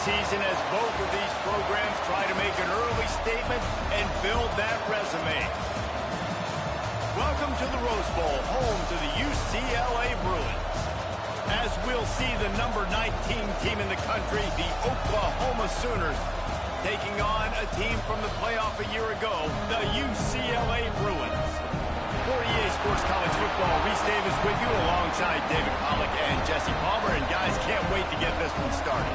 Season as both of these programs try to make an early statement and build that resume. Welcome to the Rose Bowl, home to the UCLA Bruins. As we'll see the number 19 team in the country, the Oklahoma Sooners, taking on a team from the playoff a year ago, the UCLA Bruins. For EA Sports College Football, Reese Davis with you alongside David Pollack and Jesse Palmer. And guys, can't wait to get this one started.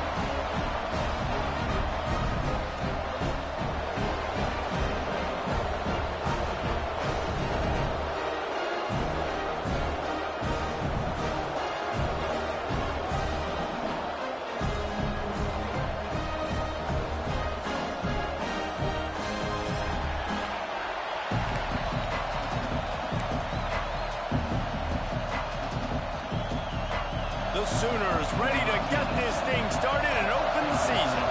The Sooners ready to get this thing started and open the season.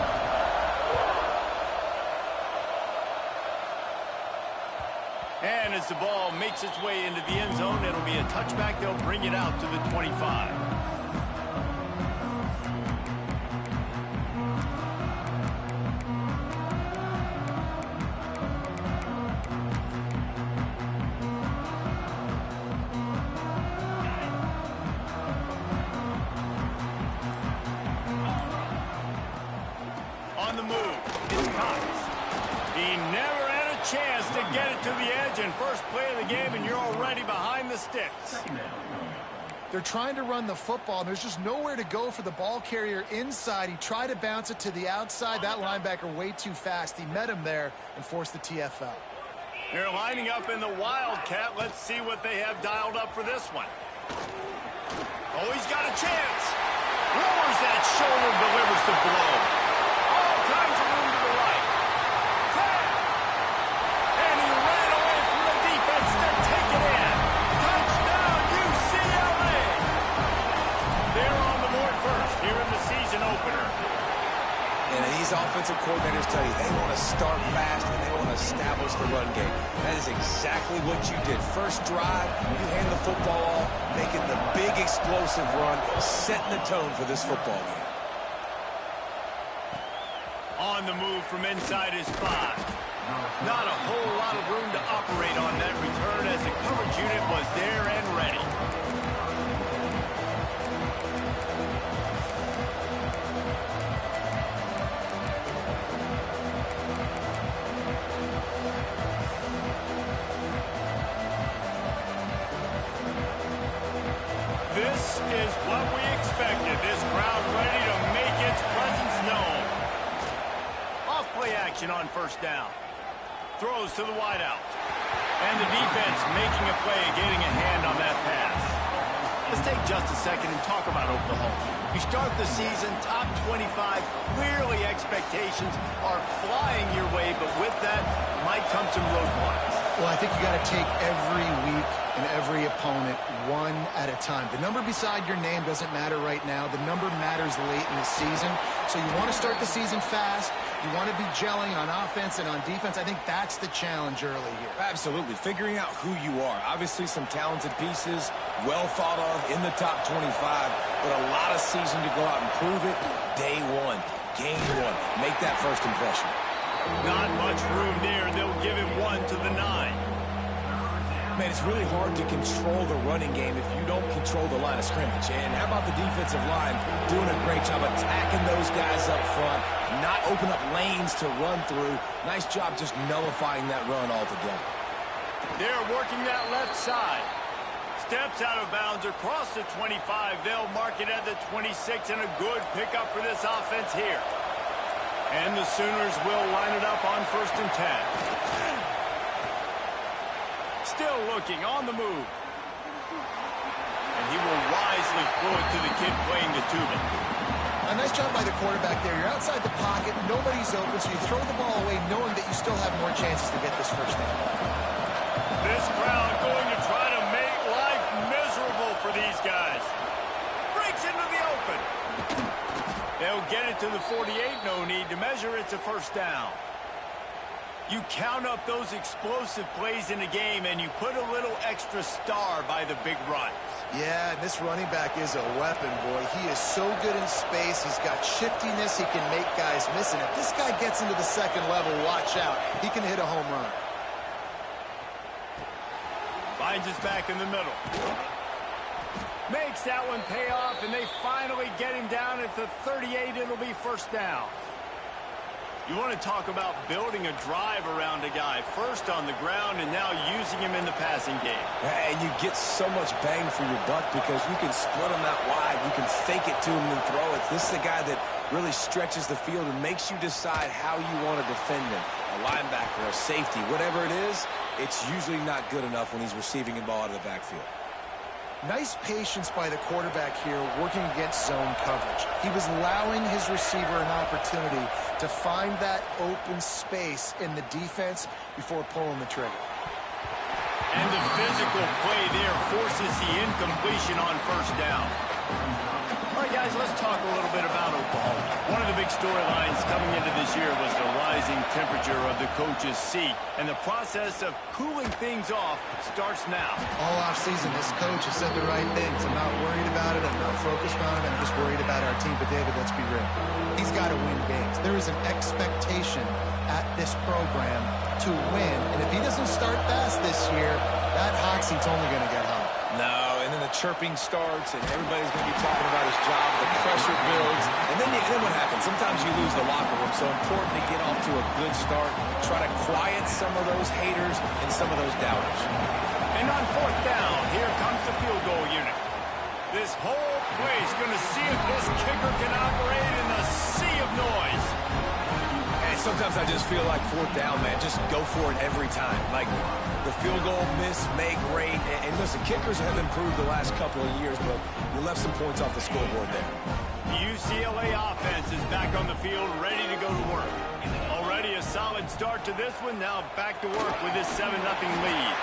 And as the ball makes its way into the end zone, it'll be a touchback. They'll bring it out to the 25. On the move, it's Cox. He never had a chance to get it to the edge, and first play of the game, and you're already behind the sticks. They're trying to run the football, and there's just nowhere to go for the ball carrier inside. He tried to bounce it to the outside. That linebacker way too fast. He met him there and forced the TFL. They're lining up in the Wildcat. Let's see what they have dialed up for this one. Oh, he's got a chance. Lowers that shoulder, delivers the blow. All kinds of room to the right. And he ran away from the defense to take it in. Touchdown, UCLA. They're on the board first here in the season opener. And these offensive coordinators coordinators tell you they want to start fast and they want to establish the run game. That is exactly what you did. First drive, you hand the football off, making the big explosive run, setting the tone for this football game. On the move from inside his 5. Not a whole lot of room to operate on that return as the coverage unit was there and ready. This is what we expected. This crowd ready to make its presence known. Off play action on first down. Throws to the wideout. And the defense making a play, getting a hand on that pass. Let's take just a second and talk about Oklahoma. You start the season top 25. Clearly expectations are flying your way, but with that might come some roadblocks. Well, I think you got to take every week and every opponent one at a time. The number beside your name doesn't matter right now. The number matters late in the season. So you want to start the season fast. You want to be gelling on offense and on defense. I think that's the challenge early here. Absolutely. Figuring out who you are. Obviously some talented pieces, well thought of in the top 25, but a lot of season to go out and prove it. Day one, game one. Make that first impression. Not much room there. They'll give him 1 to the 9. Man, it's really hard to control the running game if you don't control the line of scrimmage. And how about the defensive line doing a great job attacking those guys up front, not open up lanes to run through. Nice job just nullifying that run altogether. They're working that left side. Steps out of bounds across the 25. They'll mark it at the 26, and a good pickup for this offense here. And the Sooners will line it up on 1st and 10. Still looking on the move. And he will wisely throw it to the kid playing the tuba. A nice job by the quarterback there. You're outside the pocket, nobody's open, so you throw the ball away knowing that you still have more chances to get this first down. This crowd going to try to make life miserable for these guys. Breaks into the open. They'll get it to the 48. No need to measure. It's a first down. You count up those explosive plays in a game, and you put a little extra star by the big runs. Yeah, this running back is a weapon, boy. He is so good in space. He's got shiftiness. He can make guys miss. And if this guy gets into the second level, watch out. He can hit a home run. Finds his back in the middle. Makes that one pay off, and they finally get him down at the 38. It'll be first down. You want to talk about building a drive around a guy. First on the ground, and now using him in the passing game. And you get so much bang for your buck because you can split him out wide. You can fake it to him and throw it. This is the guy that really stretches the field and makes you decide how you want to defend him. A linebacker, a safety, whatever it is, it's usually not good enough when he's receiving the ball out of the backfield. Nice patience by the quarterback here working against zone coverage. He was allowing his receiver an opportunity to find that open space in the defense before pulling the trigger. And the physical play there forces the incompletion on first down. All right, guys, let's talk a little bit about Oklahoma. One of the big storylines coming into this year was the rising temperature of the coach's seat, and the process of cooling things off starts now. All offseason, this coach has said the right things. I'm not worried about it. I'm not focused on it. I'm just worried about our team. But, David, let's be real. He's got to win games. There is an expectation at this program to win, and if he doesn't start fast this year, that hot seat's only going to get hot. No, and then the chirping starts, and everybody's going to be talking about his job. The pressure builds, and then what happens? Sometimes you lose the locker room, so important to get off to a good start. Try to quiet some of those haters and some of those doubters. And on fourth down, here comes the field goal unit. This whole place going to see if this kicker can operate in the sea of noise. And sometimes I just feel like fourth down, man, just go for it every time. Like the field goal, miss, make, rate. And listen, kickers have improved the last couple of years, but you left some points off the scoreboard there. The UCLA offense is back on the field, ready to go to work. Already a solid start to this one. Now back to work with this 7-0 lead.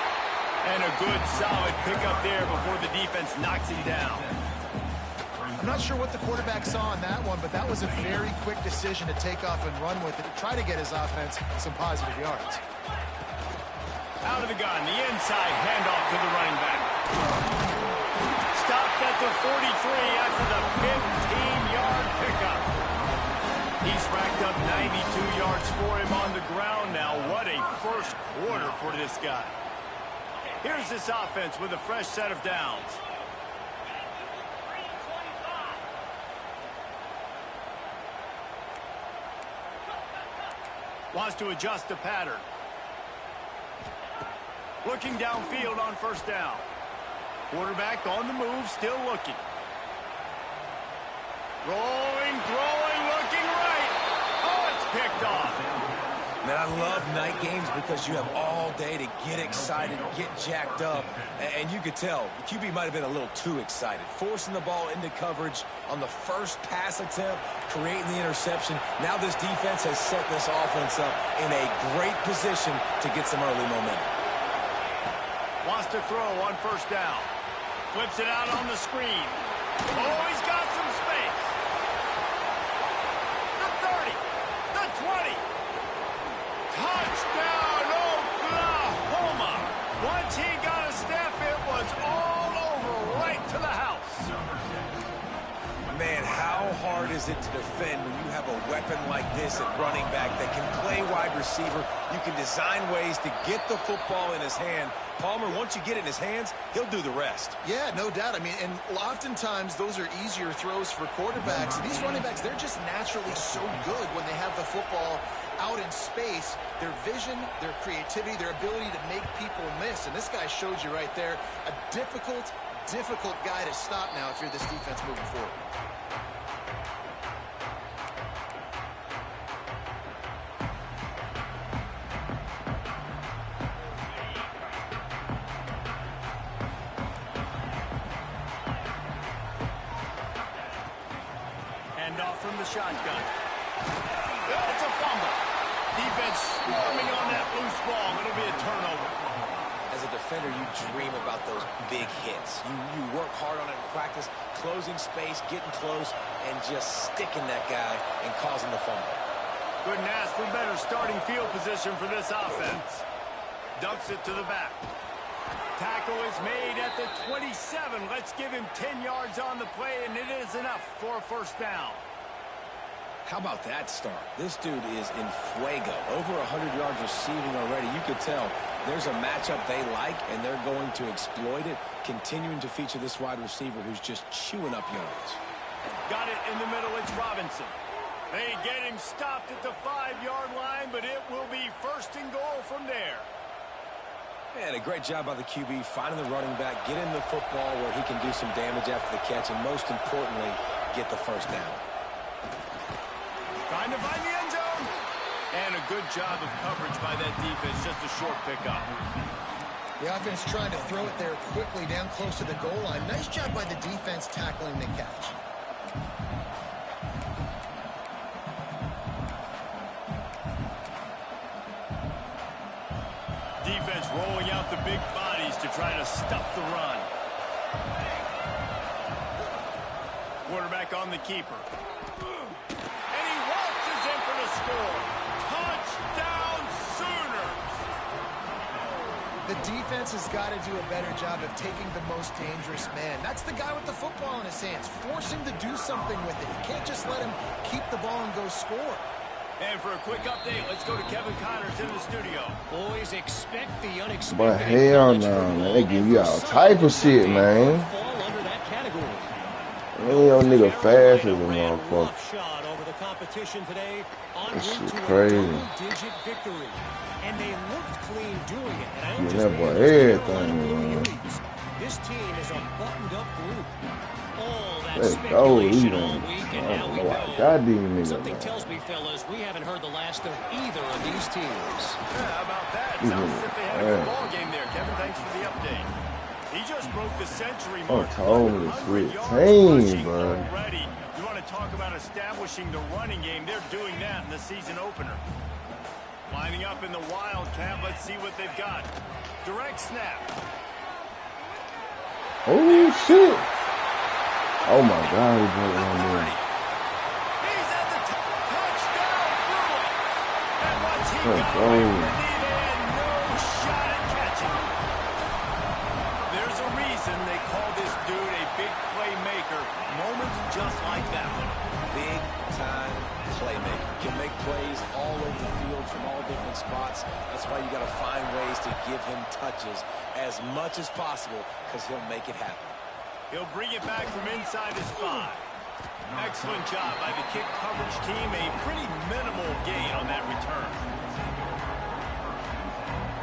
And a good, solid pickup there before the defense knocks him down. I'm not sure what the quarterback saw on that one, but that was a very quick decision to take off and run with it to try to get his offense some positive yards. Out of the gun, the inside handoff to the running back. Stopped at the 43 after the 15-yard pickup. He's racked up 92 yards for him on the ground now. What a first quarter for this guy. Here's this offense with a fresh set of downs. Wants to adjust the pattern. Looking downfield on first down. Quarterback on the move, still looking. Rolling, throwing, looking right. Oh, it's picked off. Man, I love night games because you have all day to get excited, get jacked up, and you could tell the QB might have been a little too excited. Forcing the ball into coverage on the first pass attempt, creating the interception. Now this defense has set this offense up in a great position to get some early momentum. Wants to throw on first down. Flips it out on the screen. Oh, he's got some space. The 30, the 20. Touchdown, Oklahoma! Once he got a step, it was all over right to the house. Man, how hard is it to defend when you have a weapon like this at running back that can play wide receiver? You can design ways to get the football in his hand. Palmer, once you get it in his hands, he'll do the rest. Yeah, no doubt. I mean, and oftentimes those are easier throws for quarterbacks. And these running backs, they're just naturally so good when they have the football out in space. Their vision, their creativity, their ability to make people miss. And this guy showed you right there, a difficult guy to stop now if you're this defense moving forward. Handoff from the shotgun. It's a fumble. Defense swarming on that loose ball. It'll be a turnover. As a defender, you dream about those big hits. You work hard on it in practice, closing space, getting close, and just sticking that guy and causing the fumble. Couldn't ask for better starting field position for this offense. Dumps it to the back. Tackle is made at the 27. Let's give him 10 yards on the play, and it is enough for a first down. How about that start? This dude is in fuego. Over 100 yards receiving already. You could tell there's a matchup they like, and they're going to exploit it, continuing to feature this wide receiver who's just chewing up yards. Got it in the middle. It's Robinson. They get him stopped at the 5-yard line, but it will be first and goal from there. And a great job by the QB finding the running back, get him the football where he can do some damage after the catch, and most importantly, get the first down. Trying to find the end zone. And a good job of coverage by that defense. Just a short pickup. The offense trying to throw it there quickly down close to the goal line. Nice job by the defense tackling the catch. Defense rolling out the big bodies to try to stuff the run. Quarterback on the keeper. And he waltzes in for the score. Touchdown Sooners! The defense has got to do a better job of taking the most dangerous man. That's the guy with the football in his hands. Force him to do something with it. You can't just let him keep the ball and go score. And for a quick update, let's go to Kevin Connors in the studio. Boys, expect the unexpected. But hell no, man. They give you all type of shit, man. Fall under that category. Man, your nigga fast as a motherfucker. Rough shot over the competition today on That route shit to crazy. a double-digit victory. And they looked clean doing it. And I don't Yeah, just that mean boy this everything, man. This team is a buttoned-up group. All that Let's go. He speculation all gonna, week, I and now don't we know. know. God damn nigga, Something man. tells me, fellas, we haven't heard the last of either of these teams. Yeah, how about that? He's Sounds in as if they it. had a good Yeah. ball game there. Kevin, thanks for the update. He just broke the century I'm mark. totally 100 switch yards team, rushing bro. already. You want to talk about establishing the running game? They're doing that in the season opener. Lining up in the Wildcat. Let's see what they've got. Direct snap. Oh, shit. Oh my God, he broke one there. He's at the touchdown Bruin. And once he Let's got go. away from the knee, they had no shot at catching him. There's a reason they call this dude a big playmaker. Moments just like that one. Big time playmaker. Can make plays all over the field from all different spots. That's why you got to find ways to give him touches as much as possible, because he'll make it happen. He'll bring it back from inside his 5. Excellent job by the kick coverage team. A pretty minimal gain on that return.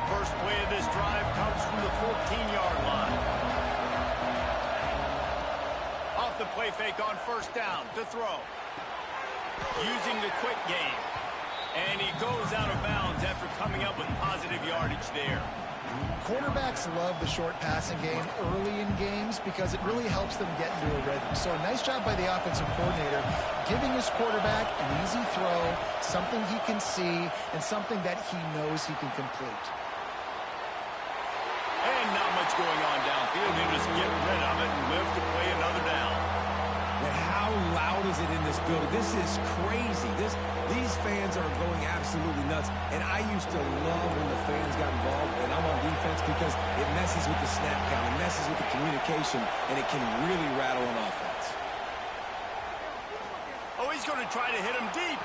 First play of this drive comes from the 14-yard line. Off the play fake on first down to throw. Using the quick game. And he goes out of bounds after coming up with positive yardage there. Quarterbacks love the short passing game early in games because it really helps them get into a rhythm. So a nice job by the offensive coordinator giving his quarterback an easy throw, something he can see, and something that he knows he can complete. And not much going on downfield. He'll just get rid of it and live to play another down. But how loud is it in this building? This is crazy. These fans are going absolutely nuts. And I used to love when the fans got involved, and I'm on defense, because it messes with the snap count, it messes with the communication, and it can really rattle an offense. Oh, he's going to try to hit him deep.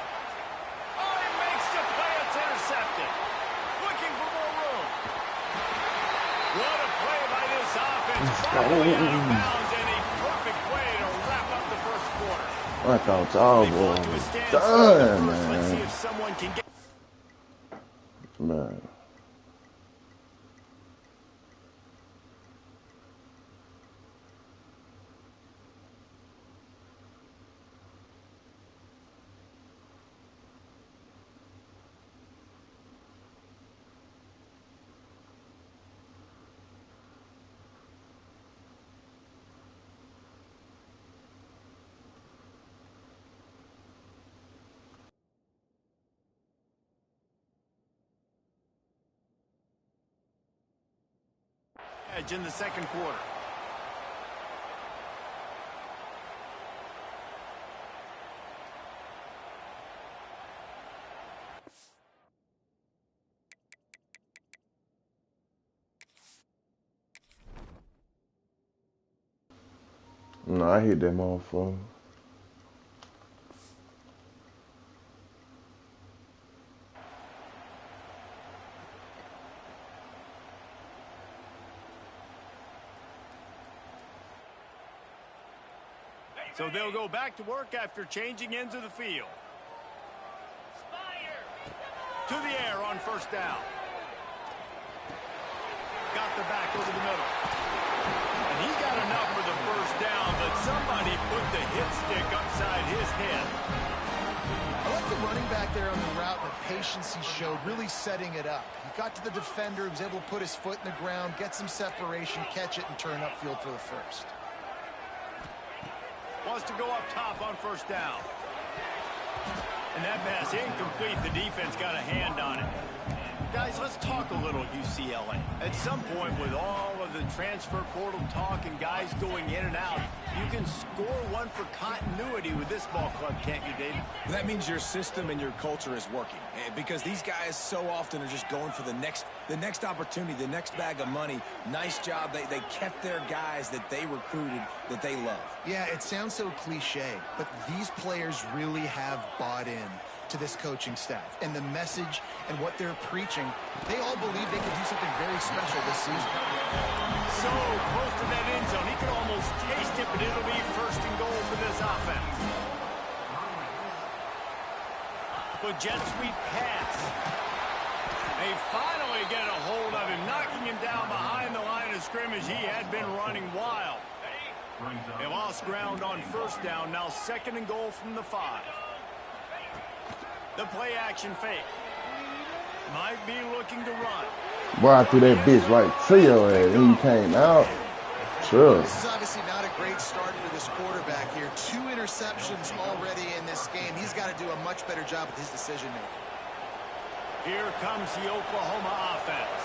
Oh, he makes the play. It's intercepted. Looking for more room. What a play by this offense. Finally out of bounds, and a perfect way to wrap up the first quarter. I thought y'all was done, man. Let's see if someone can get. Man. Edge in the second quarter. No, I hit that motherfucker. So they'll go back to work after changing ends of the field. To the air on first down. Got the back over the middle. And he got enough for the first down, but somebody put the hit stick upside his head. I like the running back there on the route and the patience he showed, really setting it up. He got to the defender, was able to put his foot in the ground, get some separation, catch it, and turn upfield for the first. Wants to go up top on first down. And that pass incomplete. The defense got a hand on it. Guys, let's talk a little UCLA. At some point, with all of the transfer portal talk and guys going in and out, you can score one for continuity with this ball club, can't you, David? That means your system and your culture is working, because these guys so often are just going for the next opportunity, the next bag of money. Nice job. They kept their guys that they recruited, that they love. Yeah, it sounds so cliche, but these players really have bought in to this coaching staff and the message and what they're preaching. They all believe they can do something very special this season. So close to that end zone. He could almost taste it, but it'll be first and goal for this offense. But jet sweep pass. They finally get a hold of him, knocking him down behind the line of scrimmage. He had been running wild. They lost ground on first down. Now second and goal from the 5. The play action fake. Might be looking to run. Boy, I threw that bitch right to your ass and you came out. Sure. This is obviously not a great start for this quarterback here. 2 interceptions already in this game. He's got to do a much better job with his decision-making. Here comes the Oklahoma offense.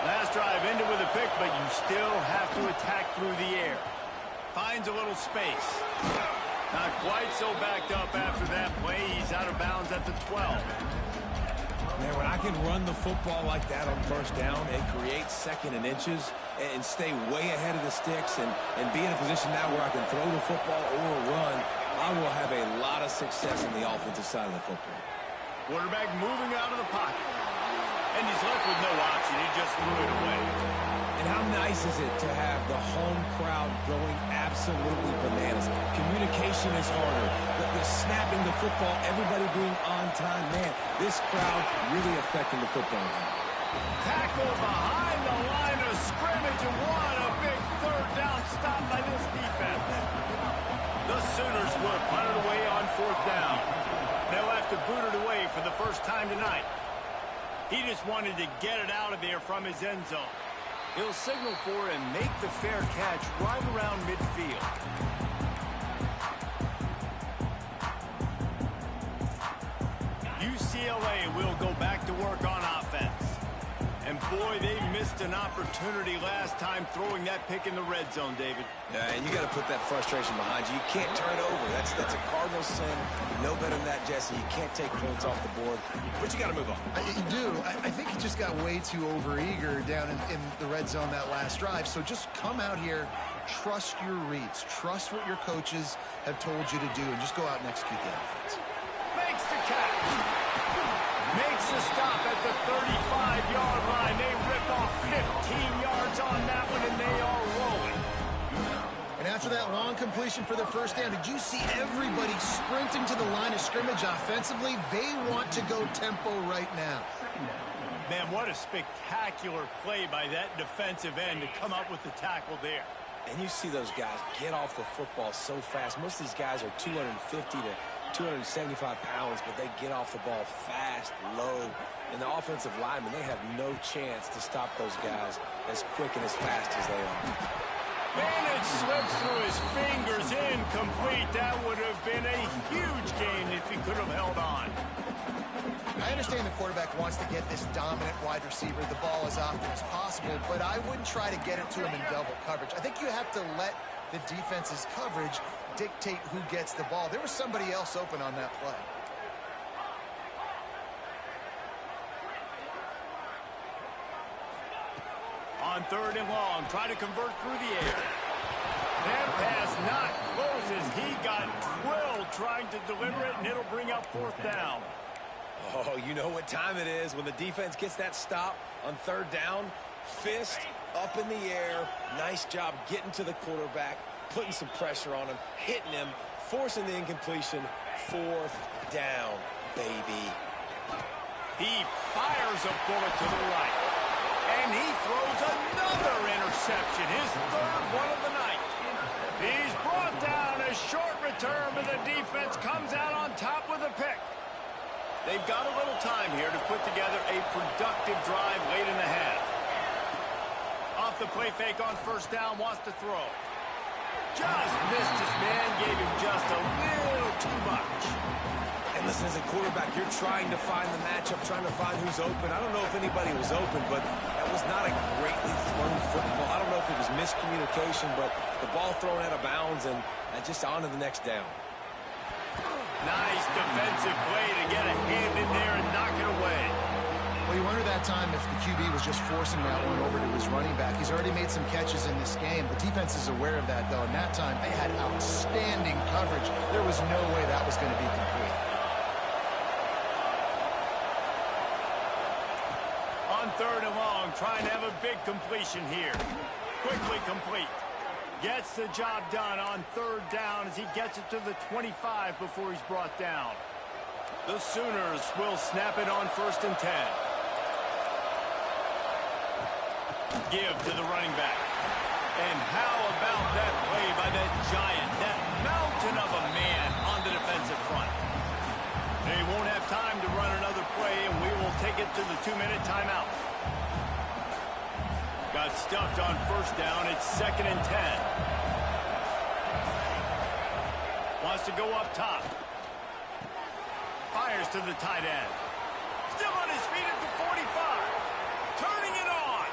Last drive ended with a pick, but you still have to attack through the air. Finds a little space. Not quite so backed up after that play. He's out of bounds at the 12. Man, when I can run the football like that on first down and create second and inches and stay way ahead of the sticks and be in a position now where I can throw the football or run, I will have a lot of success on the offensive side of the football. Quarterback moving out of the pocket. And he's left with no option. He just threw it away. And how nice is it to have the home crowd going absolutely bananas? Communication is harder. The snapping the football, everybody being on time. Man, this crowd really affecting the football game. Tackle behind the line of scrimmage, and what a big third down stop by this defense. The Sooners will punt it away on fourth down. They'll have to boot it away for the first time tonight. He just wanted to get it out of there from his end zone. He'll signal for and make the fair catch right around midfield. UCLA will go back to work on offense. And boy, they missed an opportunity last time throwing that pick in the red zone, David. Yeah, and you got to put that frustration behind you. You can't turn it over. That's a cardinal sin. You know better than that, Jesse. You can't take points off the board, but you got to move on. You do. I think he just got way too overeager down in the red zone that last drive. So just come out here, trust your reads, trust what your coaches have told you to do, and just go out and execute the offense. Makes the catch. Makes the stop at the 35-yard line. They rip off 15 yards on that one, and they are rolling. And after that long completion for the first down, did you see everybody sprinting to the line of scrimmage offensively? They want to go tempo right now. Man, what a spectacular play by that defensive end to come up with the tackle there. And you see those guys get off the football so fast. Most of these guys are 250 to 275 pounds, but they get off the ball fast, low. And the offensive linemen, they have no chance to stop those guys as quick and as fast as they are. Man, it slips through his fingers, incomplete. That would have been a huge gain if he could have held on. I understand the quarterback wants to get this dominant wide receiver the ball as often as possible, but I wouldn't try to get it to him in double coverage. I think you have to let the defense's coverage dictate who gets the ball. There was somebody else open on that play. On third and long, try to convert through the air. That pass not close as he got drilled trying to deliver it, and it'll bring up fourth down. Oh, you know what time it is when the defense gets that stop on third down. Fist up in the air. Nice job getting to the quarterback, putting some pressure on him, hitting him, forcing the incompletion. Fourth down, baby. He fires a bullet to the right. And he throws another interception, his third one of the night. He's brought down a short return, but the defense comes out on top with a pick. They've got a little time here to put together a productive drive late in the half. Off the play fake on first down, wants to throw. Just missed his man, gave him just a little too much. And listen, as a quarterback, you're trying to find the matchup, trying to find who's open. I don't know if anybody was open, but that was not a greatly thrown football. I don't know if it was miscommunication, but the ball thrown out of bounds and just on to the next down. Nice defensive play to get a hand in there and knock it away. Well, you wonder that time if the QB was just forcing that one over to his running back. He's already made some catches in this game. The defense is aware of that, though, and that time they had outstanding coverage. There was no way that was going to be complete. On third and long, trying to have a big completion here. Quickly complete. Gets the job done on third down as he gets it to the 25 before he's brought down. The Sooners will snap it on first and 10. Give to the running back. And how about that play by that giant, that mountain of a man on the defensive front? They won't have time to run another play, and we will take it to the 2-minute timeout. Got stuffed on first down. It's second and 10. Wants to go up top. Fires to the tight end. Still on his feet at the 45. Turning it on.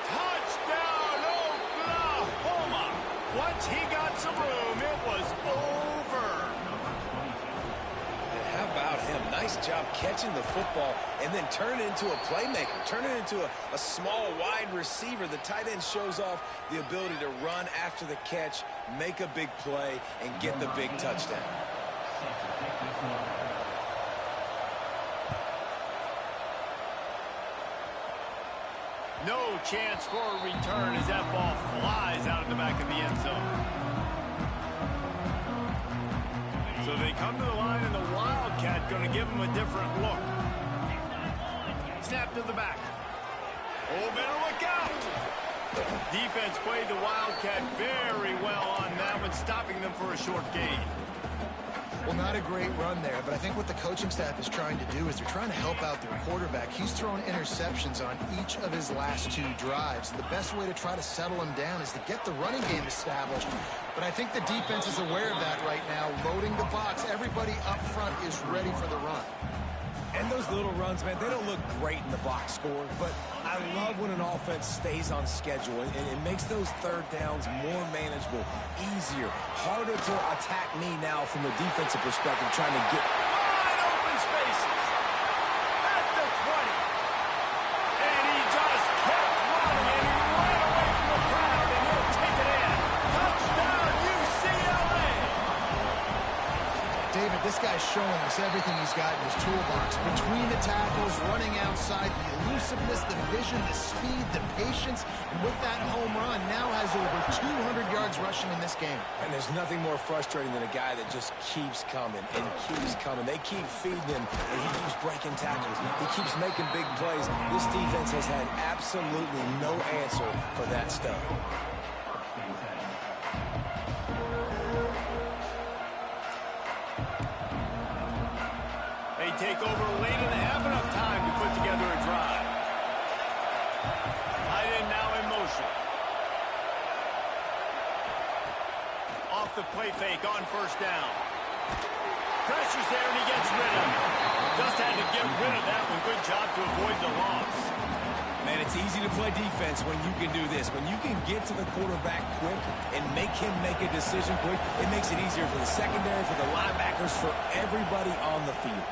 Touchdown, Oklahoma! Once he got some room, it was over. And how about him? Nice job catching the football and then turn it into a playmaker. Turn it into a small, wide receiver. The tight end shows off the ability to run after the catch, make a big play, and get the big touchdown. No chance for a return as that ball flies out of the back of the end zone. So they come to the line, and the Wildcat going to give them a different look. Snap to the back. Oh, better look out. Defense played the Wildcat very well on that one, stopping them for a short gain. Well, not a great run there, but I think what the coaching staff is trying to do is they're trying to help out their quarterback. He's thrown interceptions on each of his last 2 drives. The best way to try to settle him down is to get the running game established. But I think the defense is aware of that right now, loading the box. Everybody up front is ready for the run. And those little runs, man, they don't look great in the box score, but I love when an offense stays on schedule, and it makes those third downs more manageable, easier, harder to attack me now from the defensive perspective, trying to get wide open spaces at the 20. And he just kept running, and he ran away from the crowd, and he'll take it in. Touchdown, UCLA! David, this guy's showing us everything he's got in his toolbox. Between the tackles, running outside, the elusiveness, the vision, the speed, the patience. And with that home run, now has over 200 yards rushing in this game. And there's nothing more frustrating than a guy that just keeps coming and keeps coming. They keep feeding him, and he keeps breaking tackles. He keeps making big plays. This defense has had absolutely no answer for that stuff. They take over late in the half, enough time to put together a drive. Tight end now in motion. Off the play fake on first down. Pressure's there, and he gets rid of it. Just had to get rid of that one. Good job to avoid the loss. Man, it's easy to play defense when you can do this. When you can get to the quarterback quick and make him make a decision quick, it makes it easier for the secondary, for the linebackers, for everybody on the field.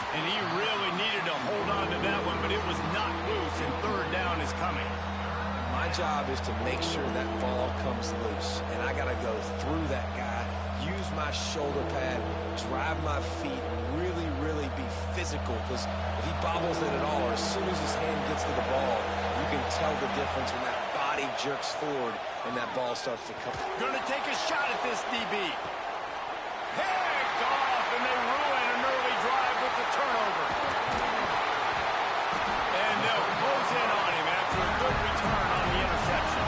And he really needed to hold on to that one, but it was not loose, and third down is coming. My job is to make sure that ball comes loose, and I got to go through that guy, use my shoulder pad, drive my feet, really be physical, because if he bobbles it at all, or as soon as his hand gets to the ball, you can tell the difference when that body jerks forward and that ball starts to come. Going to take a shot at this DB. Picked off, and they ruin an early drive with the turnover. And they'll close in on him after a good return on the interception.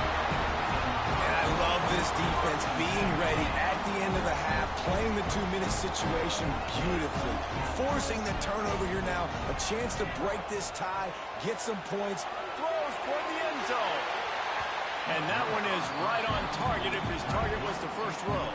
And I love this defense being ready at the end of the half, playing the 2-minute situation beautifully, forcing the turnover here now, a chance to break this tie, get some points. Throws for the end zone. And that one is right on target if his target was the first row.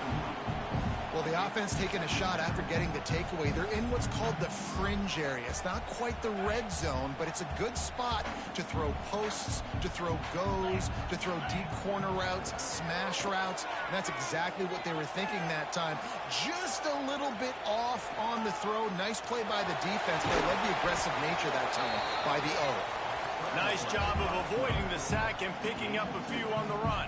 Well, the offense taking a shot after getting the takeaway. They're in what's called the fringe area. It's not quite the red zone, but it's a good spot to throw posts, to throw goes, to throw deep corner routes, smash routes. And that's exactly what they were thinking that time. Just a little bit off on the throw. Nice play by the defense, but I love the aggressive nature that time by the O. Nice job of avoiding the sack and picking up a few on the run.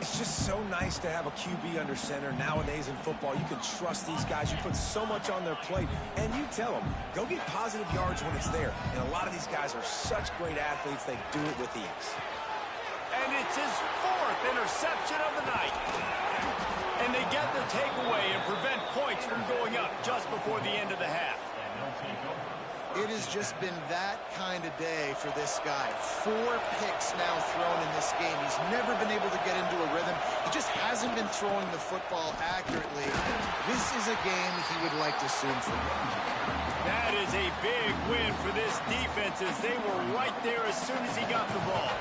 It's just so nice to have a QB under center nowadays in football. You can trust these guys. You put so much on their plate, and you tell them, go get positive yards when it's there. And a lot of these guys are such great athletes, they do it with ease. And it's his 4th interception of the night. And they get the takeaway and prevent points from going up just before the end of the half. It has just been that kind of day for this guy. 4 picks now thrown in this game. He's never been able to get into a rhythm. He just hasn't been throwing the football accurately. This is a game he would like to soon forget. That is a big win for this defense as they were right there as soon as he got the ball.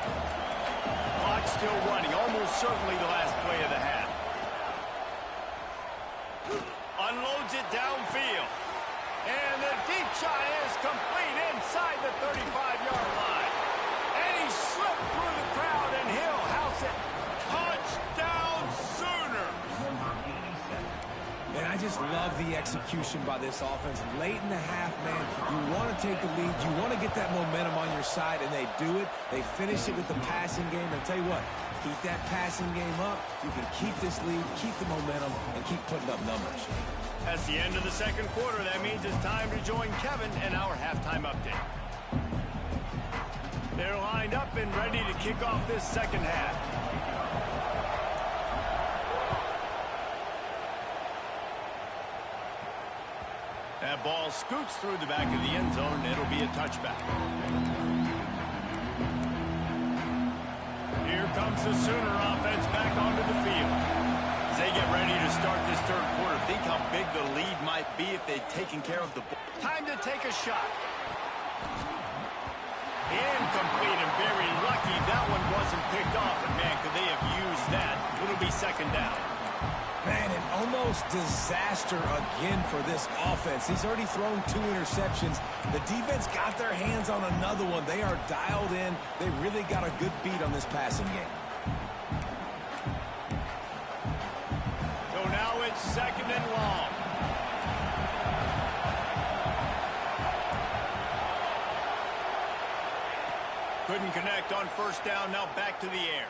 Clock still running, almost certainly the last play of the half. Unloads it downfield. And the deep shot is complete inside the 35-yard line. And he slipped through the crowd, and he'll house it just love the execution by this offense. Late in the half, man, you want to take the lead. You want to get that momentum on your side, and they do it. They finish it with the passing game. And I'll tell you what, keep that passing game up. You can keep this lead, keep the momentum, and keep putting up numbers. That's the end of the second quarter. That means it's time to join Kevin in our halftime update. They're lined up and ready to kick off this second half. That ball scoots through the back of the end zone, and it'll be a touchback. Here comes the Sooner offense back onto the field. As they get ready to start this third quarter, think how big the lead might be if they'd taken care of the ball. Time to take a shot. Incomplete, and very lucky that one wasn't picked off. And, man, could they have used that? It'll be second down. Man, an almost disaster again for this offense. He's already thrown 2 interceptions. The defense got their hands on another one. They are dialed in. They really got a good beat on this passing game. So now it's second and long. Couldn't connect on first down. Now back to the air.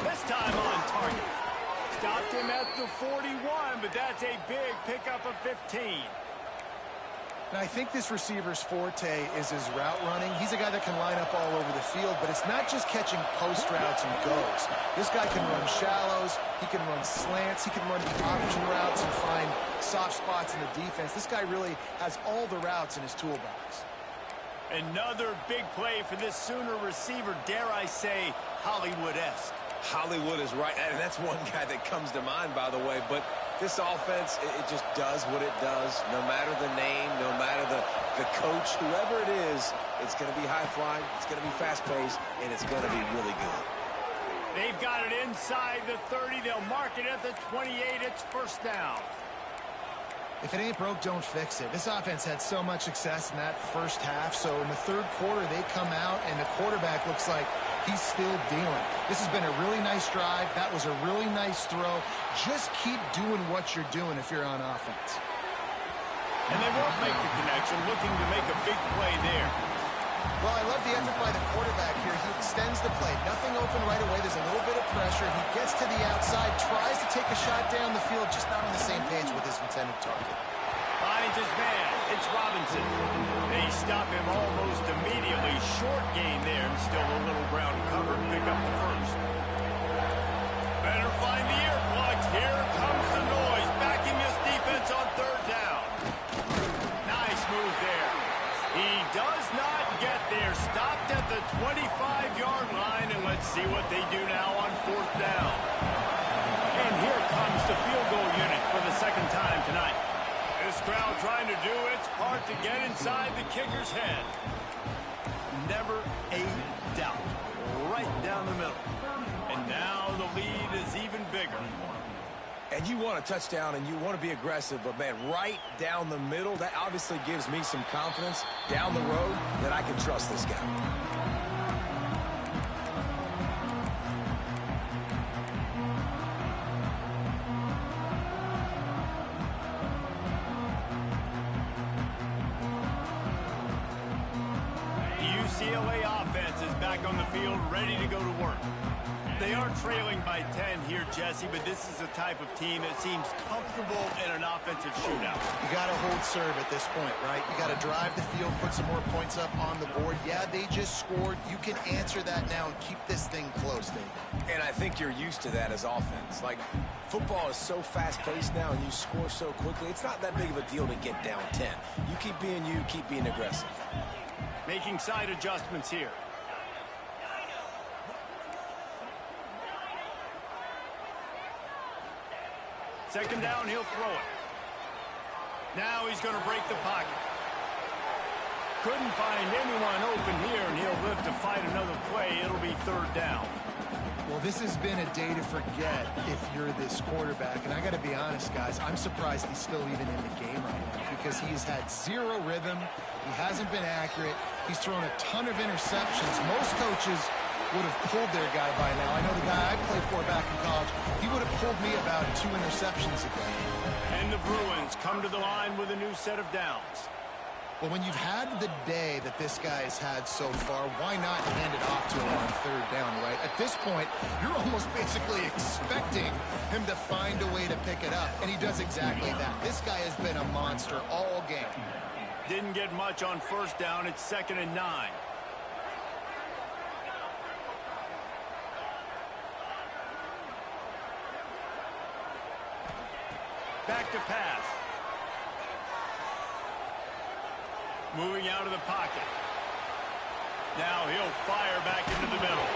This time on target. Stopped him at the 41, but that's a big pickup of 15. And I think this receiver's forte is his route running. He's a guy that can line up all over the field, but it's not just catching post routes and goes. This guy can run shallows, he can run slants, he can run option routes and find soft spots in the defense. This guy really has all the routes in his toolbox. Another big play for this Sooner receiver, dare I say, Hollywood-esque. Hollywood is right, and that's one guy that comes to mind, by the way. But this offense, it just does what it does. No matter the name, no matter the coach, whoever it is, it's going to be high-flying, it's going to be fast-paced, and it's going to be really good. They've got it inside the 30. They'll mark it at the 28. It's first down. If it ain't broke, don't fix it. This offense had so much success in that first half, so in the third quarter, they come out, and the quarterback looks like he's still dealing. This has been a really nice drive. That was a really nice throw. Just keep doing what you're doing if you're on offense. And they won't make the connection, looking to make a big play there. Well, I love the effort by the quarterback here. He extends the play. Nothing open right away. There's a little bit of pressure. He gets to the outside, tries to take a shot down the field, just not on the same page with his intended target. Finds his man. It's Robinson. They stop him almost immediately. Short gain there, and still a little ground covered. Pick up the first. Better find the earplugs. Here comes the noise. Backing this defense on third down. Nice move there. He does not get there. Stopped at the 25-yard line, and let's see what they do now on fourth down. And here comes the field goal unit for the second time tonight. This crowd trying to do its part to get inside the kicker's head. Never a doubt. Right down the middle. And now the lead is even bigger. And you want a touchdown and you want to be aggressive, but, man, right down the middle, that obviously gives me some confidence down the road that I can trust this guy. UCLA offense is back on the field, ready to go to work. They are trailing by 10 here, Jesse, but this is the type of team that seems comfortable in an offensive shootout. You got to hold serve at this point, right? You got to drive the field, put some more points up on the board. Yeah, they just scored. You can answer that now and keep this thing close, Dave. And I think you're used to that as offense. Like, football is so fast-paced now and you score so quickly, it's not that big of a deal to get down 10. You keep being aggressive. Making side adjustments here. Second down, he'll throw it. Now he's going to break the pocket. Couldn't find anyone open here, and he'll live to fight another play. It'll be third down. Well, this has been a day to forget if you're this quarterback. And I got to be honest, guys, I'm surprised he's still even in the game right now because he's had zero rhythm. He hasn't been accurate. He's thrown a ton of interceptions. Most coaches would have pulled their guy by now. I know the guy I played for back in college, he would have pulled me about 2 interceptions ago. And the Bruins come to the line with a new set of downs. Well, when you've had the day that this guy has had so far, why not hand it off to him on 3rd down, right? At this point, you're almost basically expecting him to find a way to pick it up, and he does exactly that. This guy has been a monster all game. Didn't get much on 1st down. It's 2nd and 9. Back to pass. Moving out of the pocket. Now he'll fire back into the middle.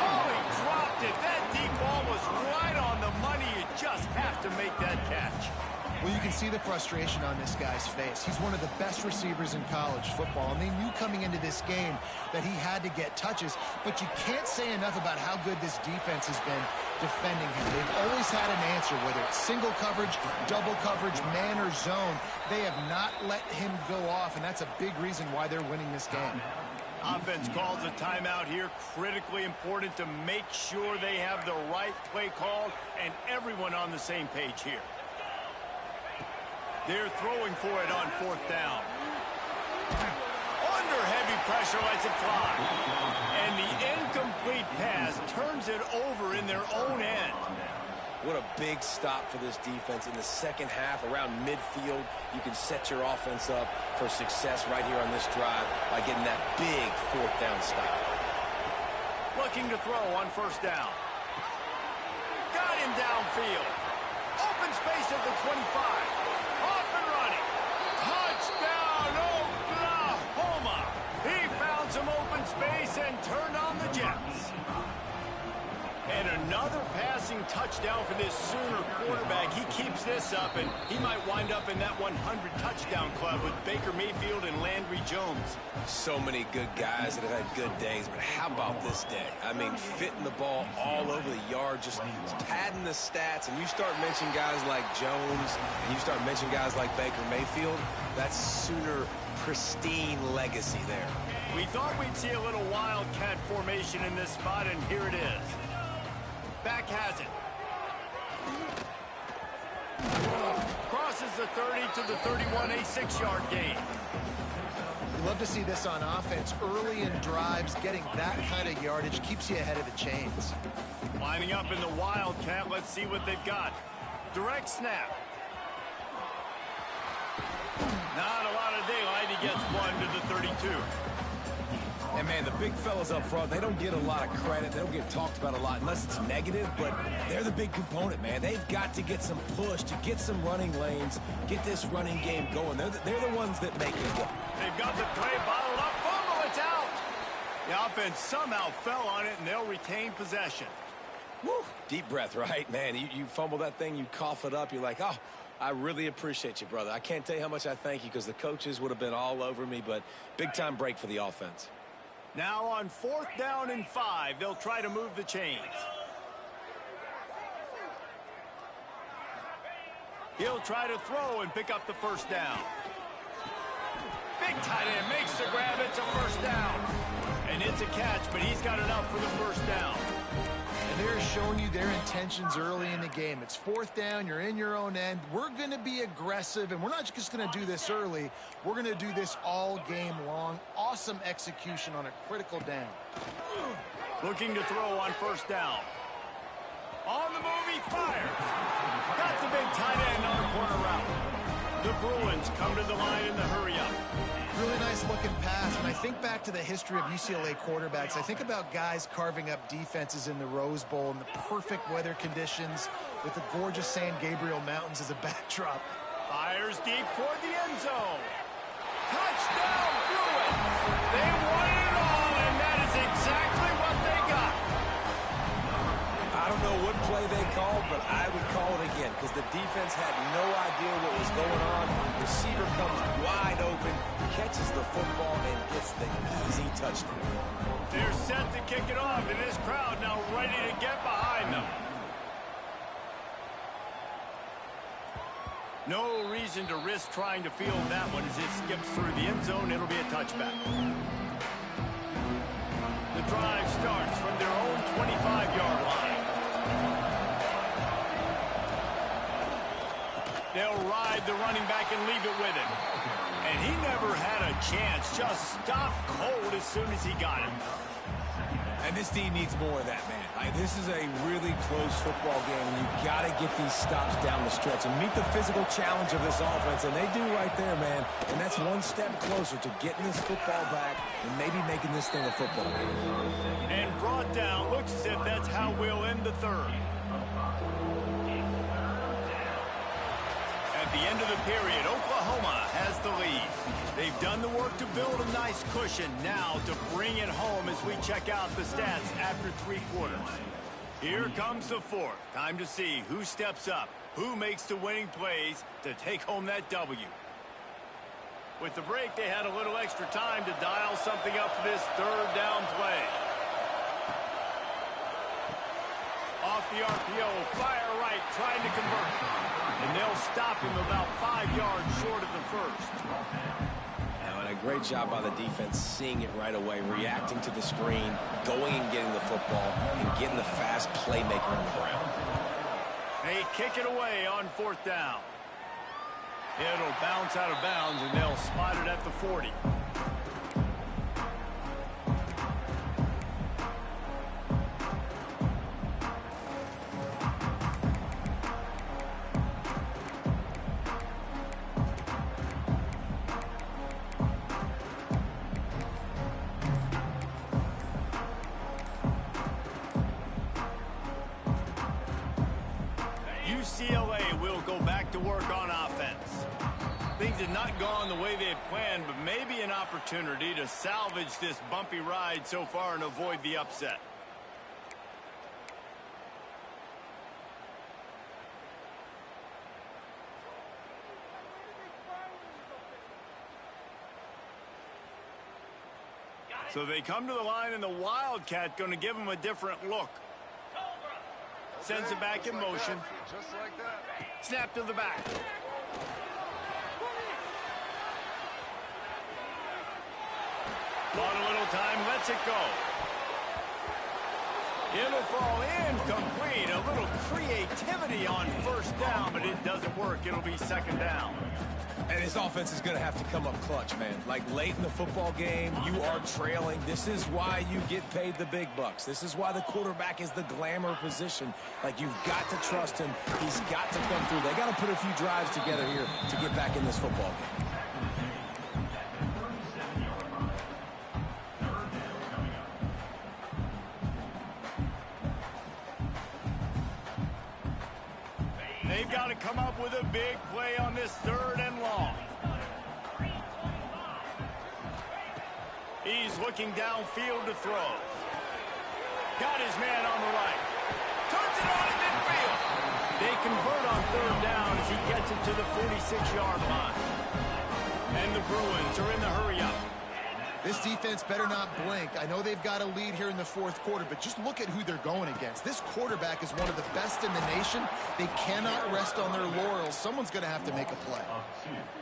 Oh, he dropped it. That deep ball was right on the money. You just have to make that catch. Well, you can see the frustration on this guy's face. He's one of the best receivers in college football, and they knew coming into this game that he had to get touches, but you can't say enough about how good this defense has been defending him. They've always had an answer, whether it's single coverage, double coverage, man or zone. They have not let him go off, and that's a big reason why they're winning this game. Offense calls a timeout here. Critically important to make sure they have the right play called and everyone on the same page here. They're throwing for it on 4th down. Under heavy pressure, lets it fly. And the incomplete pass turns it over in their own end. What a big stop for this defense in the 2nd half. Around midfield, you can set your offense up for success right here on this drive by getting that big 4th down stop. Looking to throw on 1st down. Got him downfield. Open space at the 25. Off and running. Touchdown, Oklahoma. He found some open space and turned on the Jets. And another passing touchdown for this Sooner quarterback. He keeps this up, and he might wind up in that 100 touchdown club with Baker Mayfield and Landry Jones. So many good guys that have had good days, but how about this day? I mean, fitting the ball all over the yard, just padding the stats, and you start mentioning guys like Jones, and you start mentioning guys like Baker Mayfield, that's Sooner pristine legacy there. We thought we'd see a little wildcat formation in this spot, and here it is. Back has it. Crosses the 30 to the 31, a 6-yard gain. You love to see this on offense. Early in drives, getting that kind of yardage keeps you ahead of the chains. Lining up in the wildcat, let's see what they've got. Direct snap. Not a lot of daylight. He gets one to the 32. And, man, the big fellas up front, they don't get a lot of credit. They don't get talked about a lot unless it's negative, but they're the big component, man. They've got to get some push, to get some running lanes, get this running game going. They're the ones that make it go. They've got the play bottled up. Fumble, it's out. The offense somehow fell on it, and they'll retain possession. Woo. Deep breath, right? Man, you fumble that thing, you cough it up, you're like, oh, I really appreciate you, brother. I can't tell you how much I thank you because the coaches would have been all over me, but big-time break for the offense. Now on 4th down and 5, they'll try to move the chains. He'll try to throw and pick up the 1st down. Big tight end makes the grab. It's a 1st down. And it's a catch, but he's got enough for the 1st down. And they're showing you their intentions early in the game. It's 4th down. You're in your own end. We're going to be aggressive, and we're not just going to do this early. We're going to do this all game long. Awesome execution on a critical down. Looking to throw on 1st down. On the move, he fires. Got the big tight end on a corner route. The Bruins come to the line in the hurry-up. Really nice looking pass. When I think back to the history of UCLA quarterbacks, I think about guys carving up defenses in the Rose Bowl in the perfect weather conditions with the gorgeous San Gabriel Mountains as a backdrop. Fires deep toward the end zone. Touchdown, Bruins! They won it all, and that is exactly what they got. I don't know what play they called, but I would call it again because the defense had no idea what was going on. Receiver comes wide open, catches the football, and gets the easy touchdown. They're set to kick it off, and this crowd now ready to get behind them. No reason to risk trying to field that one as it skips through the end zone. It'll be a touchback. The drive starts They'll ride the running back and leave it with him. And he never had a chance. Just stopped cold as soon as he got it. And this team needs more of that, man. This is a really close football game, and you got to get these stops down the stretch and meet the physical challenge of this offense, and they do right there, man. And that's one step closer to getting this football back and maybe making this thing a football game. And brought down. Looks as if that's how we'll end the third. At the end of the period, Oklahoma has the lead. They've done the work to build a nice cushion. Now to bring it home as we check out the stats after 3 quarters. Here comes the fourth. Time to see who steps up, who makes the winning plays to take home that W. With the break, they had a little extra time to dial something up for this third down play. Off the RPO, fire right, trying to convert. And they'll stop him about 5 yards short of the first. And a great job by the defense seeing it right away, reacting to the screen, going and getting the football, and getting the fast playmaker on the ground. They kick it away on 4th down. It'll bounce out of bounds, and they'll spot it at the 40. UCLA will go back to work on offense. Things have not gone the way they had planned, but maybe an opportunity to salvage this bumpy ride so far and avoid the upset. So they come to the line, and the Wildcat going to give them a different look. Sends it back in motion. Just like that. Snap to the back. Bought a little time, lets it go. It'll fall incomplete. A little creativity on 1st down, but it doesn't work. It'll be 2nd down. And his offense is going to have to come up clutch, man. Like late in the football game, you are trailing. This is why you get paid the big bucks. This is why the quarterback is the glamour position. Like, you've got to trust him. He's got to come through. They got to put a few drives together here to get back in this football game. They've got to come up with a big play on this 3rd and long. He's looking downfield to throw. Got his man on the right. Turns it on in midfield. They convert on 3rd down as he gets it to the 46-yard line. And the Bruins are in the hurry-up. This defense better not blink. I know they've got a lead here in the 4th quarter, but just look at who they're going against. This quarterback is one of the best in the nation. They cannot rest on their laurels. Someone's going to have to make a play.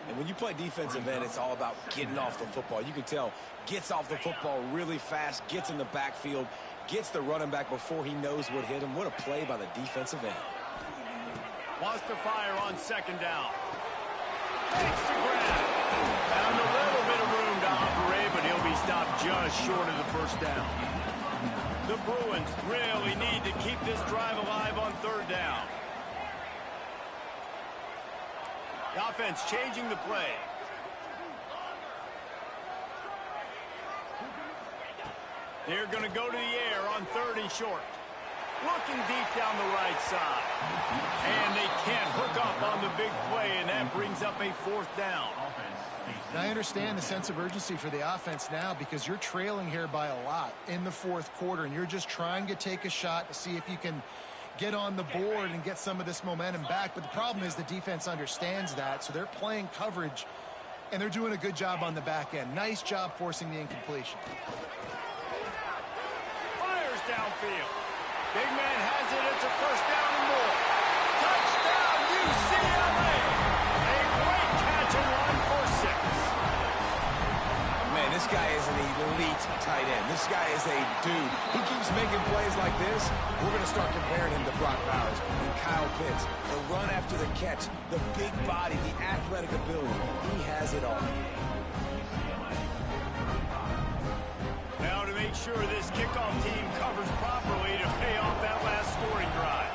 And when you play defensive end, it's all about getting off the football. You can tell, gets off the football really fast, gets in the backfield, gets the running back before he knows what hit him. What a play by the defensive end. Wants to fire on 2nd down. Takes the grab. Found a little bit of room to operate, but he'll be stopped just short of the 1st down. The Bruins really need to keep this drive alive on 3rd down. The offense changing the play. They're going to go to the air on 3rd and short. Looking deep down the right side. And they can't hook up on the big play, and that brings up a 4th down. And I understand the sense of urgency for the offense now because you're trailing here by a lot in the 4th quarter, and you're just trying to take a shot to see if you can get on the board and get some of this momentum back. But the problem is the defense understands that, so they're playing coverage, and they're doing a good job on the back end. Nice job forcing the incompletion. Fires downfield. Big man has it. It's a 1st down and more. Touchdown, UCLA. A great catch and run for 6. Man, this guy is an elite tight end. This guy is a dude. He keeps making plays like this. We're going to start comparing him to Brock Bowers and Kyle Pitts. The run after the catch, the big body, the athletic ability. He has it all. Now to make sure this kickoff team covers properly to pay off that last scoring drive.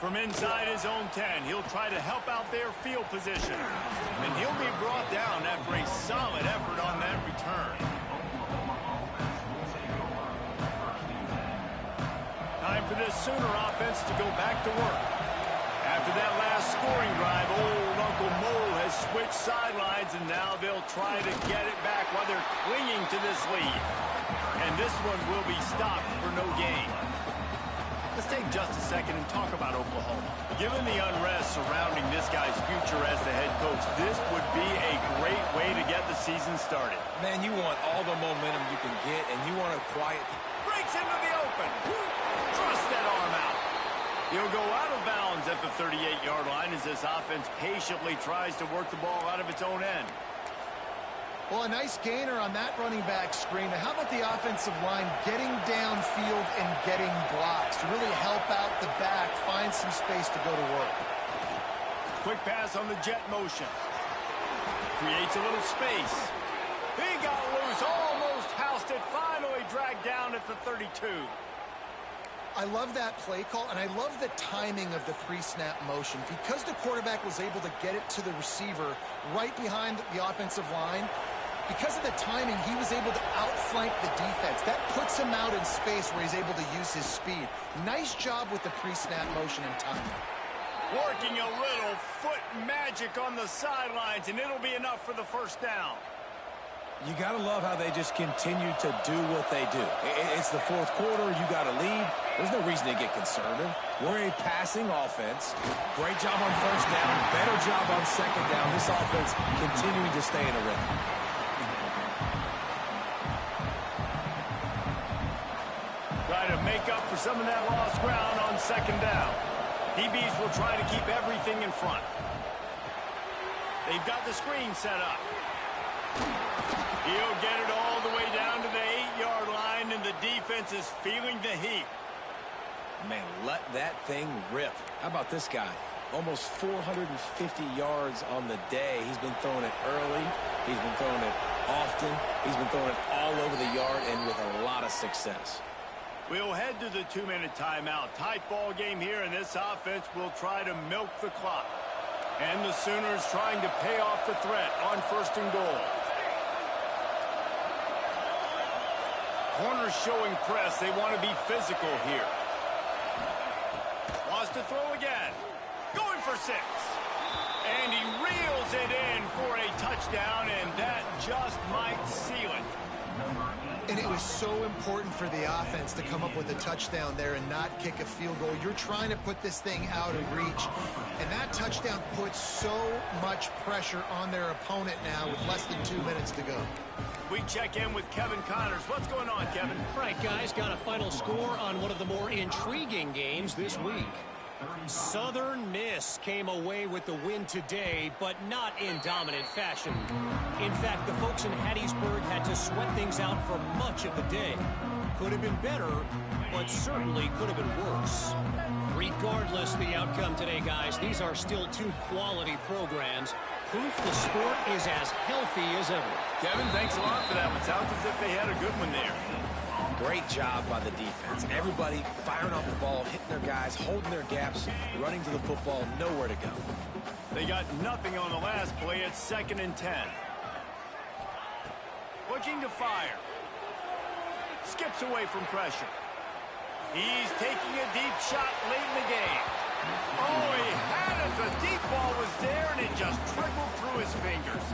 From inside his own 10, he'll try to help out their field position. And he'll be brought down after a solid effort on that return. Time for this Sooner offense to go back to work. After that last scoring drive, old Uncle Mo has switched sidelines, and now they'll try to get it back while they're clinging to this lead. And this one will be stopped for no gain. Let's take just a second and talk about Oklahoma. Given the unrest surrounding this guy's future as the head coach, this would be a great way to get the season started. Man, you want all the momentum you can get, and you want to quiet. Breaks into the open. Thrust that arm out. He'll go out of bounds at the 38-yard line as this offense patiently tries to work the ball out of its own end. Well, a nice gainer on that running back screen. Now, how about the offensive line getting downfield and getting blocks to really help out the back, find some space to go to work? Quick pass on the jet motion. Creates a little space. He got loose, almost housed it, finally dragged down at the 32. I love that play call, and I love the timing of the pre-snap motion. Because the quarterback was able to get it to the receiver right behind the offensive line, because of the timing, he was able to outflank the defense. That puts him out in space where he's able to use his speed. Nice job with the pre-snap motion and timing. Working a little foot magic on the sidelines, and it'll be enough for the first down. You got to love how they just continue to do what they do. It's the fourth quarter. You got to lead. There's no reason to get conservative. We're a passing offense. Great job on first down. Better job on second down. This offense continuing to stay in a rhythm. Try to make up for some of that lost ground on second down. DBs will try to keep everything in front. They've got the screen set up. He'll get it all the way down to the 8-yard line, and the defense is feeling the heat. Man, let that thing rip. How about this guy? Almost 450 yards on the day. He's been throwing it early. He's been throwing it often. He's been throwing it all over the yard and with a lot of success. We'll head to the 2-minute timeout. Tight ball game here, and this offense will try to milk the clock. And the Sooners trying to pay off the threat on first and goal. Corners showing press. They want to be physical here. Wants to throw again. Going for 6. And he reels it in for a touchdown, and that just might seal it. And it was so important for the offense to come up with a touchdown there and not kick a field goal. You're trying to put this thing out of reach. And that touchdown puts so much pressure on their opponent now with less than 2 minutes to go. We check in with Kevin Connors. What's going on, Kevin? All right, guys, got a final score on one of the more intriguing games this week. Southern Miss came away with the win today, but not in dominant fashion. In fact, the folks in Hattiesburg had to sweat things out for much of the day. Could have been better, but certainly could have been worse. Regardless the outcome today, guys, these are still two quality programs. Proof the sport is as healthy as ever. Kevin, thanks a lot for that one. Sounds as if they had a good one there. Great job by the defense. Everybody firing off the ball, hitting their guys, holding their gaps, running to the football, nowhere to go. They got nothing on the last play. It's 2nd and 10. Looking to fire. Skips away from pressure. He's taking a deep shot late in the game. Oh, he had it. The deep ball was there, and it just trickled through his fingers.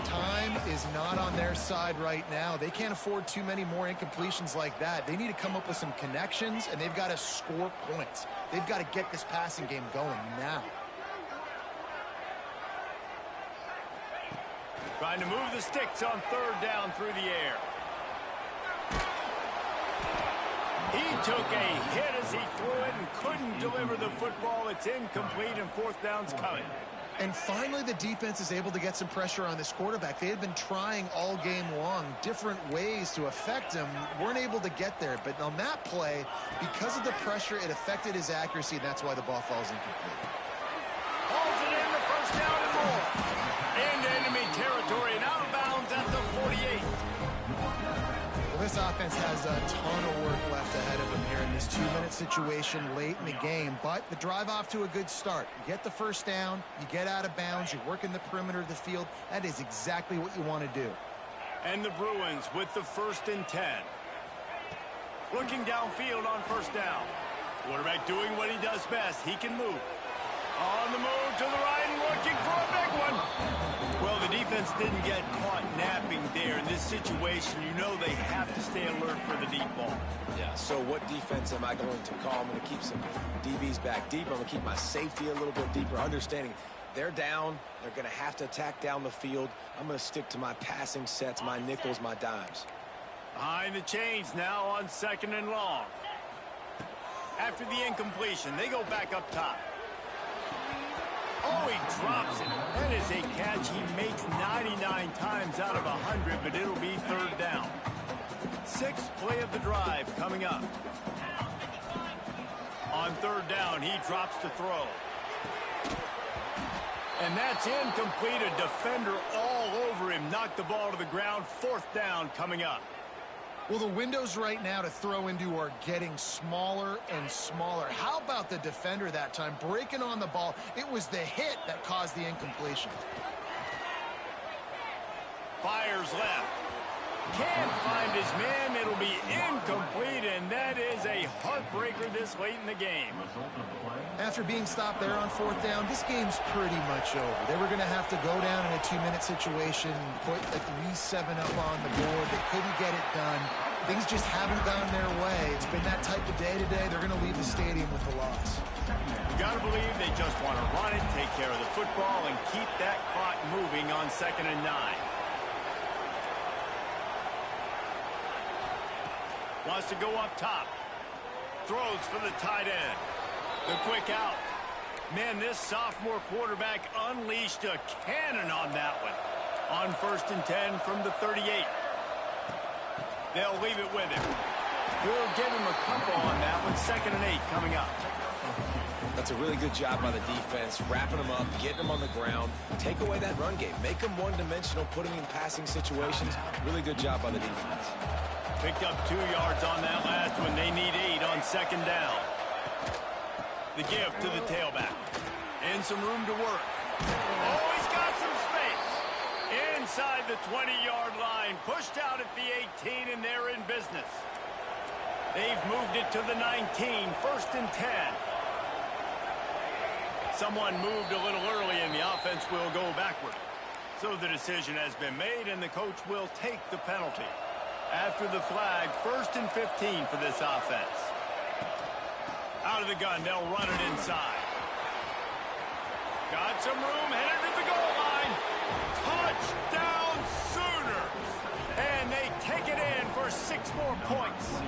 Time is not on their side right now. They can't afford too many more incompletions like that. They need to come up with some connections, and they've got to score points. They've got to get this passing game going now. Trying to move the sticks on 3rd down through the air. He took a hit as he threw it and couldn't deliver the football. It's incomplete and fourth down's coming. And finally, the defense is able to get some pressure on this quarterback. They had been trying all game long different ways to affect him, weren't able to get there. But on that play, because of the pressure, it affected his accuracy, and that's why the ball falls incomplete. Hauls it in, the first down and more. Into enemy territory and out of bounds at the 48. Well, this offense has a ton of work left ahead of them here in this 2-minute situation late in the game, but the drive off to a good start. You get the first down, you get out of bounds, you're working the perimeter of the field. That is exactly what you want to do. And the Bruins with the 1st and 10. Looking downfield on first down. Quarterback doing what he does best. He can move. On the move to the right and looking for a big one. Well, the defense didn't get caught napping there. In this situation, you know they have to stay alert for the deep ball. Yeah, so what defense am I going to call? I'm going to keep some DBs back deeper. I'm going to keep my safety a little bit deeper, understanding they're down. They're going to have to attack down the field. I'm going to stick to my passing sets, my nickels, my dimes. Behind the chains now on 2nd and long. After the incompletion, they go back up top. Oh, he drops it. That is a catch he makes 99 times out of 100, but it'll be 3rd down. 6th play of the drive coming up. On 3rd down, he drops to throw. And that's incomplete. A defender all over him. Knocked the ball to the ground. 4th down coming up. Well, the windows right now to throw into are getting smaller and smaller. How about the defender that time breaking on the ball? It was the hit that caused the incompletion. Fires left. Can't find his man. It'll be incomplete, and that is a heartbreaker this late in the game. After being stopped there on 4th down, this game's pretty much over. They were going to have to go down in a 2-minute situation, put at least 7 up on the board. They couldn't get it done. Things just haven't gone their way. It's been that type of day today. They're going to leave the stadium with a loss. You got to believe they just want to run it, take care of the football, and keep that clock moving on 2nd and 9. Wants to go up top. Throws for the tight end. The quick out. Man, this sophomore quarterback unleashed a cannon on that one. On 1st and 10 from the 38. They'll leave it with him. He'll give him a couple on that one. 2nd and 8 coming up. That's a really good job by the defense, wrapping them up, getting them on the ground. Take away that run game. Make them one-dimensional, put them in passing situations. Really good job by the defense. Picked up 2 yards on that last one. They need 8 on 2nd down. The give to the tailback. And some room to work. Oh, he's got some space. Inside the 20-yard line. Pushed out at the 18, and they're in business. They've moved it to the 19. 1st and 10. Someone moved a little early, and the offense will go backward. So the decision has been made, and the coach will take the penalty. After the flag, 1st and 15 for this offense. Out of the gun, they'll run it inside. Got some room, headed to the goal line. Touchdown Sooners! And they take it in for 6 more points.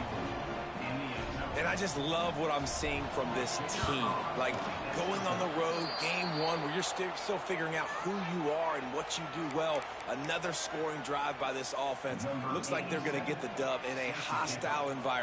And I just love what I'm seeing from this team. Like, going on the road, game 1, where you're still figuring out who you are and what you do well. Another scoring drive by this offense. Looks like they're going to get the dub in a hostile environment.